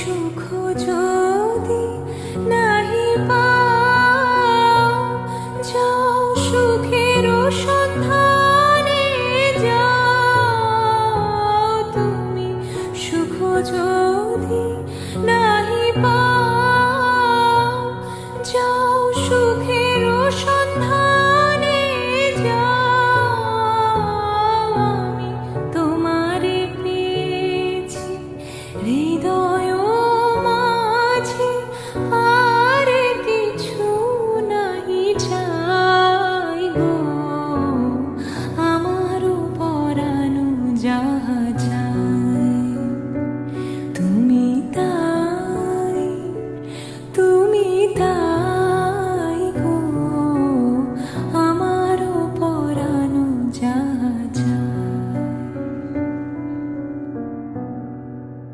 সুখ যদি নাহি পাও, যাও সুখের সন্ধানে যাও তুমি। সুখ যদি নাহি পাও, যাও সুখের সন্ধানে যাও। আমি তোমারে পেয়েছি হৃদয়